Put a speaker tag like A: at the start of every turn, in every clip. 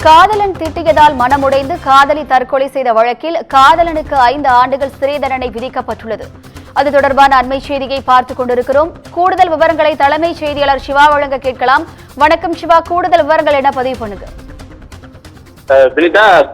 A: காதலன் திட்டியதால் மனமுடைந்து காதலி தற்கொலை செய்த வழக்கில் காதலனுக்கு 5 ஆண்டுகள் சிறை தண்டனை விதிக்கப்பட்டுள்ளது. அது தொடர்பான அண்மை செய்தியை பார்த்துக் கொண்டிருக்கிறோம். கூடுதல் விவரங்களை தலைமைச் செய்தியாளர் சிவா வழங்க கேட்கலாம். வணக்கம் சிவா, கூடுதல் விவரங்கள் என்ன பதிவு பண்ணுங்க?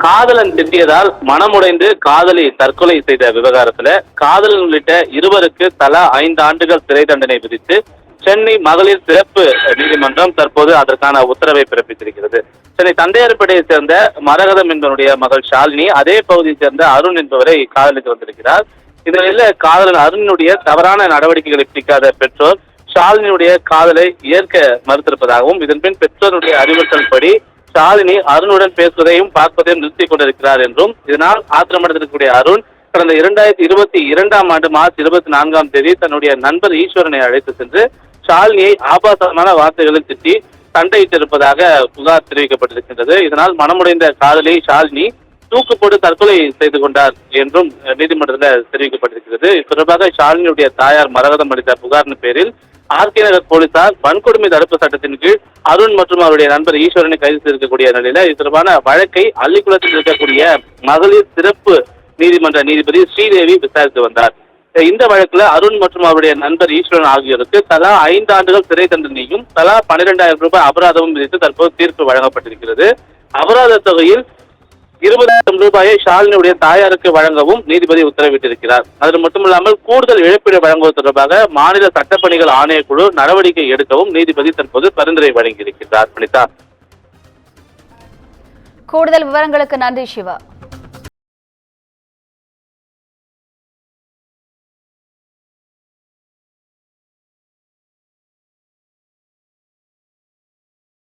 B: காதலன் திட்டியதால் மனமுடைந்து காதலி தற்கொலை செய்த விவகாரத்துல காதலன் உள்ளிட்ட இருவருக்கு தலா 5 ஆண்டுகள் சிறை தண்டனை விதித்து சென்னை மகளிர் சிறப்பு நீதிமன்றம் தற்போது அதற்கான உத்தரவை பிறப்பித்திருக்கிறது. சென்னை தண்டையார்பேட்டையை சேர்ந்த மரகதம் என்பவருடைய மகள் ஷாலினி அதே பகுதியை சேர்ந்த அருண் என்பவரை காதலித்து வந்திருக்கிறார். இந்த நிலையில காதலன் அருணுடைய தவறான நடவடிக்கைகளை பிடிக்காத பெற்றோர் ஷாலினியுடைய காதலை ஏற்க மறுத்திருப்பதாகவும் இதன்பின் பெற்றோருடைய அறிவுறுத்தல் படி ஷாலினி அருணுடன் பேசுவதையும் பார்ப்பதையும் நிறுத்திக் கொண்டிருக்கிறார் என்றும் இதனால் ஆத்திரமடைந்திருக்கக்கூடிய அருண் கடந்த 2022ஆம் ஆண்டு மார்ச் 24ஆம் தேதி தன்னுடைய நண்பர் ஈஸ்வரனை அழைத்து சென்று ஷாலினியை ஆபாசமான வார்த்தைகளில் திட்டி சண்டையிட்டிருப்பதாக புகார் தெரிவிக்கப்பட்டிருக்கின்றது. இதனால் மனமுடைந்த காதலி ஷாலினி தூக்கு போட்டு தற்கொலை செய்து கொண்டார் என்றும் நீதிமன்றத்தில் தெரிவிக்கப்பட்டிருக்கிறது. இது தொடர்பாக ஷாலினியுடைய தாயார் மரகதம் அளித்த புகாரின் பேரில் ஆர்கே நகர் போலீசார் வன்கொடுமை தடுப்பு சட்டத்தின் கீழ் அருண் மற்றும் அவருடைய நண்பர் ஈஸ்வரனை கைது செய்திருக்கக்கூடிய நிலையில இது தொடர்பான வழக்கை அள்ளிக்குளத்தில் இருக்கக்கூடிய மகளிர் சிறப்பு நீதிமன்ற நீதிபதி ஸ்ரீதேவி விசாரித்து வந்தார். இந்த வழக்குல அருண் மற்றும் அவருடைய நண்பர் ஈஸ்வரன் ஆகியோருக்கு தலா 5 ஆண்டுகள் சிறை தண்டனையும் தலா 12,000 ரூபாய் அபராதமும் விதித்து தற்போது தீர்ப்பு வழங்கப்பட்டிருக்கிறது. அபராத தொகையில் 20,000 ரூபாயை ஷாலினியுடைய தாயாருக்கு வழங்கவும் நீதிபதி உத்தரவிட்டிருக்கிறார். அது மட்டுமில்லாமல் கூடுதல் இழப்பீடு வழங்குவது தொடர்பாக மாநில சட்டப்பணிகள் ஆணையக்குழு நடவடிக்கை எடுக்கவும் நீதிபதி தற்போது பரிந்துரை வழங்கியிருக்கிறார்.
A: கூடுதல் விவரங்களுக்கு நன்றி சிவா.